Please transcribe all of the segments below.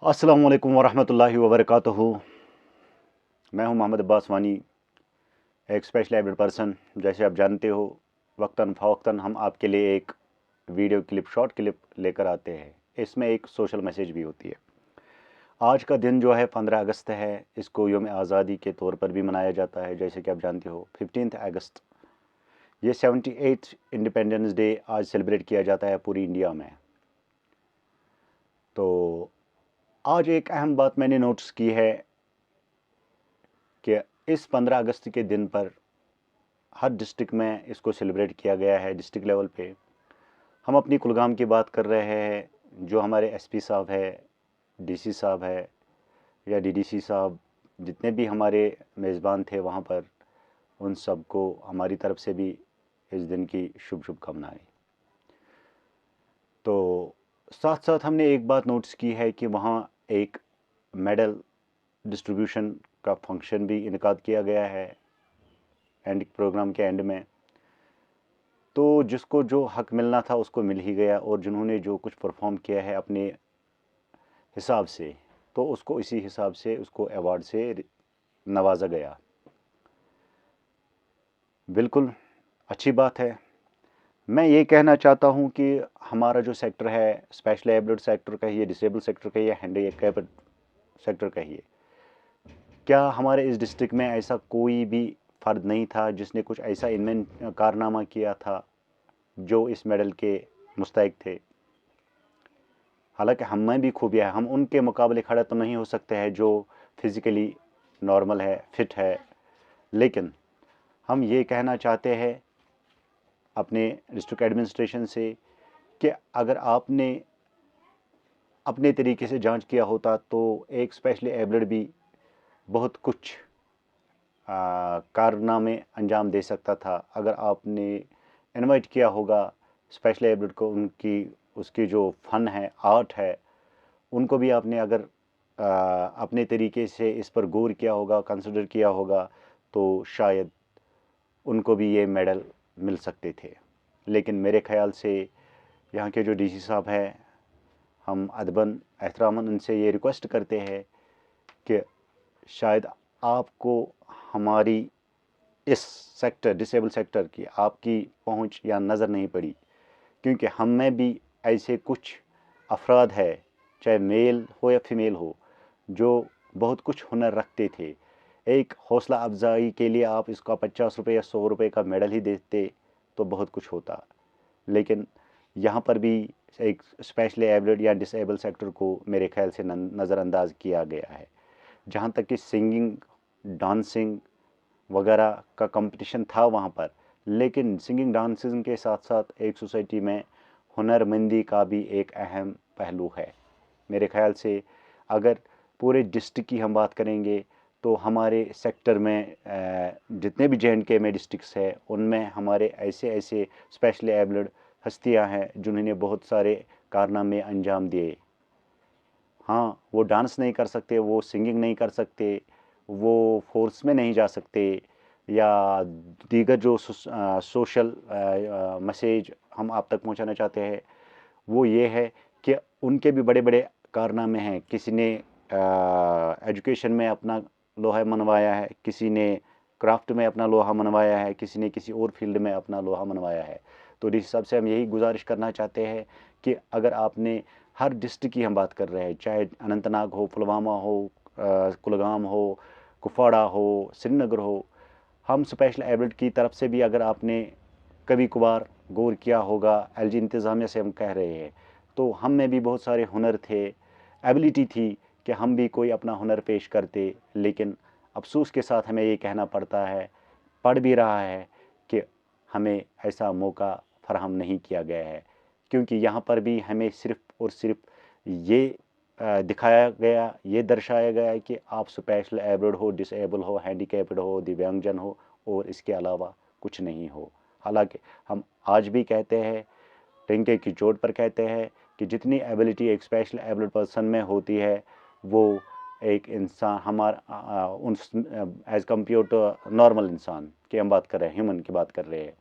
अस्सलाम वालेकुम वरहमतुल्लाहि वबरकातुहू। मैं हूं मोहम्मद अब्बास वानी, एक स्पेशल एबल्ड पर्सन। जैसे आप जानते हो, वक्तन फ़वक्तन हम आपके लिए एक वीडियो क्लिप, शॉर्ट क्लिप लेकर आते हैं। इसमें एक सोशल मैसेज भी होती है। आज का दिन जो है 15 अगस्त है, इसको यौम आज़ादी के तौर पर भी मनाया जाता है। जैसे कि आप जानते हो 15 अगस्त, ये 78 इंडिपेंडेंस डे आज सेलिब्रेट किया जाता है पूरी इंडिया में। तो आज एक अहम बात मैंने नोटिस की है कि इस 15 अगस्त के दिन पर हर डिस्ट्रिक्ट में इसको सेलिब्रेट किया गया है। डिस्ट्रिक्ट लेवल पे हम अपनी कुलगाम की बात कर रहे हैं, जो हमारे एसपी साहब है, डीसी साहब है या डीडीसी साहब, जितने भी हमारे मेज़बान थे वहाँ पर, उन सबको हमारी तरफ से भी इस दिन की शुभकामनाएं। तो साथ साथ हमने एक बात नोटिस की है कि वहाँ एक मेडल डिस्ट्रीब्यूशन का फंक्शन भी इनकाद किया गया है एंड प्रोग्राम के एंड में। तो जिसको जो हक मिलना था उसको मिल ही गया, और जिन्होंने जो कुछ परफॉर्म किया है अपने हिसाब से, तो उसको इसी हिसाब से उसको अवार्ड से नवाजा गया। बिल्कुल अच्छी बात है। मैं ये कहना चाहता हूँ कि हमारा जो सेक्टर है, स्पेशल एबल्ड सेक्टर कहिए, डिसेबल सेक्टर कहिए, हैंडीकैप्ड सेक्टर कहिए, क्या हमारे इस डिस्ट्रिक्ट में ऐसा कोई भी फ़र्द नहीं था जिसने कुछ ऐसा इनमें कारनामा किया था जो इस मेडल के मुस्तहिक थे? हालांकि हम में भी खूबियाँ हैं, हम उनके मुकाबले खड़े तो नहीं हो सकते हैं जो फिज़िकली नॉर्मल है, फिट है, लेकिन हम ये कहना चाहते हैं अपने डिस्ट्रिक्ट एडमिनिस्ट्रेशन से कि अगर आपने अपने तरीके से जांच किया होता तो एक स्पेशली एबल्ड भी बहुत कुछ कारनामे अंजाम दे सकता था। अगर आपने इनवाइट किया होगा स्पेशली एबल्ड को, उसकी जो फ़न है, आर्ट है, उनको भी आपने अगर अपने तरीके से इस पर गौर किया होगा, कंसिडर किया होगा, तो शायद उनको भी ये मेडल मिल सकते थे। लेकिन मेरे ख़्याल से यहाँ के जो डीसी साहब हैं, हम अदबन एहतरामन उनसे ये रिक्वेस्ट करते हैं कि शायद आपको हमारी इस सेक्टर, डिसेबल सेक्टर की आपकी पहुंच या नज़र नहीं पड़ी, क्योंकि हम में भी ऐसे कुछ अफराद है, चाहे मेल हो या फीमेल हो, जो बहुत कुछ हुनर रखते थे। एक हौसला अफजाई के लिए आप इसका 50 रुपये या 100 रुपये का मेडल ही देते तो बहुत कुछ होता। लेकिन यहाँ पर भी एक स्पेशली एबल्ड या डिसेबल सेक्टर को मेरे ख्याल से नज़रअंदाज किया गया है। जहाँ तक कि सिंगिंग, डांसिंग वगैरह का कंपटीशन था वहाँ पर, लेकिन सिंगिंग डांसिंग के साथ साथ एक सोसाइटी में हुनरमंदी का भी एक अहम पहलू है। मेरे ख्याल से अगर पूरे डिस्ट्रिक्ट की हम बात करेंगे तो हमारे सेक्टर में जितने भी जे.एंड.के में डिस्ट्रिक्ट्स है, उनमें हमारे ऐसे ऐसे स्पेशली एबल्ड हस्तियां हैं जिन्होंने बहुत सारे कारनामे अंजाम दिए। हाँ, वो डांस नहीं कर सकते, वो सिंगिंग नहीं कर सकते, वो फोर्स में नहीं जा सकते, या दीगर जो सोशल मैसेज हम आप तक पहुंचाना चाहते हैं वो ये है कि उनके भी बड़े बड़े कारनामे हैं। किसी ने एजुकेशन में अपना लोहा मनवाया है, किसी ने क्राफ्ट में अपना लोहा मनवाया है, किसी ने किसी और फील्ड में अपना लोहा मनवाया है। तो डीसी साहब से हम यही गुजारिश करना चाहते हैं कि अगर आपने हर डिस्ट्रिक्ट की हम बात कर रहे हैं, चाहे अनंतनाग हो, पुलवामा हो, कुलगाम हो, कुपवाड़ा हो, श्रीनगर हो, हम स्पेशल एबल्ड की तरफ से भी अगर आपने कभी कभार गौर किया होगा, एलजी इंतज़ामिया से हम कह रहे हैं, तो हम में भी बहुत सारे हुनर थे, एबिलिटी थी कि हम भी कोई अपना हुनर पेश करते। लेकिन अफसोस के साथ हमें ये कहना पड़ता है, पड़ भी रहा है, कि हमें ऐसा मौका फराहम नहीं किया गया है, क्योंकि यहाँ पर भी हमें सिर्फ़ और सिर्फ ये दिखाया गया, ये दर्शाया गया है कि आप स्पेशल एबल्ड हो, डिसेबल हो, हैंडीकैप्ड हो, दिव्यांगजन हो, और इसके अलावा कुछ नहीं हो। हालांकि हम आज भी कहते हैं, टिंके की चोट पर कहते हैं, कि जितनी एबिलिटी एक स्पेशल एबल्ड पर्सन में होती है, वो एक इंसान हमारा उन एज़ कम्पेयर टू नॉर्मल इंसान की हम बात कर रहे हैं, ह्यूमन की बात कर रहे हैं,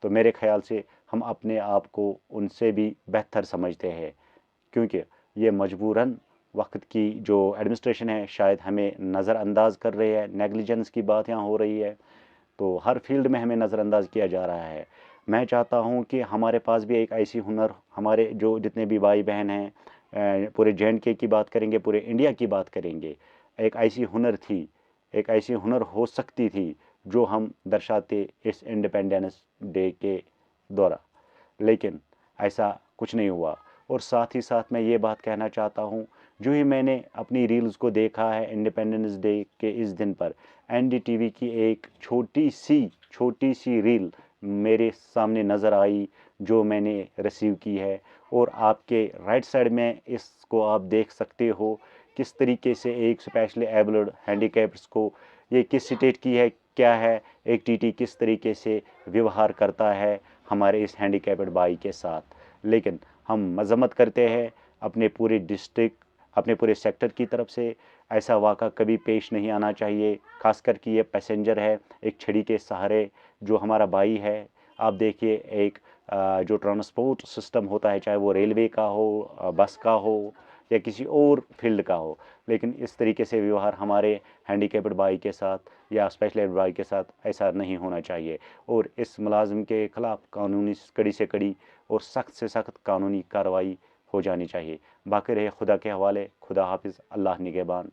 तो मेरे ख्याल से हम अपने आप को उनसे भी बेहतर समझते हैं, क्योंकि ये मजबूरन وقت کی جو ایڈمنسٹریشن ہے شاید ہمیں نظر انداز کر رہی ہے، نیگلیجنس کی بات یہاں ہو رہی ہے، تو ہر فیلڈ میں ہمیں نظر انداز کیا جا رہا ہے۔ میں چاہتا ہوں کہ ہمارے پاس بھی ایک ایسی ہنر، ہمارے جو جتنے بھی بھائی بہن ہیں، پورے JNK کی بات کریں گے، پورے انڈیا کی بات کریں گے، ایک ایسی ہنر تھی، ایک ایسی ہنر ہو سکتی تھی جو ہم درشاتے اس انڈیپینڈنس ڈے کے دوران، لیکن ایسا کچھ نہیں ہوا۔ اور ساتھ ہی ساتھ میں یہ بات کہنا چاہتا ہوں، جو ہی میں نے اپنی ریلز کو دیکھا ہے انڈیپینڈنس ڈے کے اس دن پر، NDTV کی ایک چھوٹی سی ریل میرے سامنے نظر آئی جو میں نے ریسیو کی ہے، اور آپ کے رائٹ سائڈ میں اس کو آپ دیکھ سکتے ہو کس طریقے سے ایک اسپیشلی ایبلڈ ہینڈیکیپٹس کو، یہ کس سٹیٹ کی ہے، کیا ہے، ایک TT کس طریقے سے ویوہار کرتا ہے ہمارے اس ہینڈیکیپڈ بھائی کے ساتھ۔ لیکن ہم مذمت کرتے ہیں اپنے پورے ڈسٹرکٹ، اپنے پورے سیکٹر کی طرف سے، ایسا واقعہ کبھی پیش نہیں آنا چاہیے، خاص کر کہ یہ پیسنجر ہے ایک چھڑی کے سہارے، جو ہمارا بھائی ہے۔ آپ دیکھیے ایک جو ٹرانسپورٹ سسٹم ہوتا ہے، چاہے وہ ریلوے کا ہو، بس کا ہو، یا کسی اور فیلڈ کا ہو، لیکن اس طریقے سے ویوہار ہمارے ہینڈیکیپڈ بھائی کے ساتھ یا اسپیشل ایبلڈ بھائی کے ساتھ ایسا نہیں ہونا چاہیے، اور اس ملازم کے خلاف قانونی کڑی سے کڑی اور سخت سے سخت قانونی کارروائی ہو جانی چاہیے۔ باقی رہے خدا کے حوالے، خدا حافظ، اللہ نگہبان۔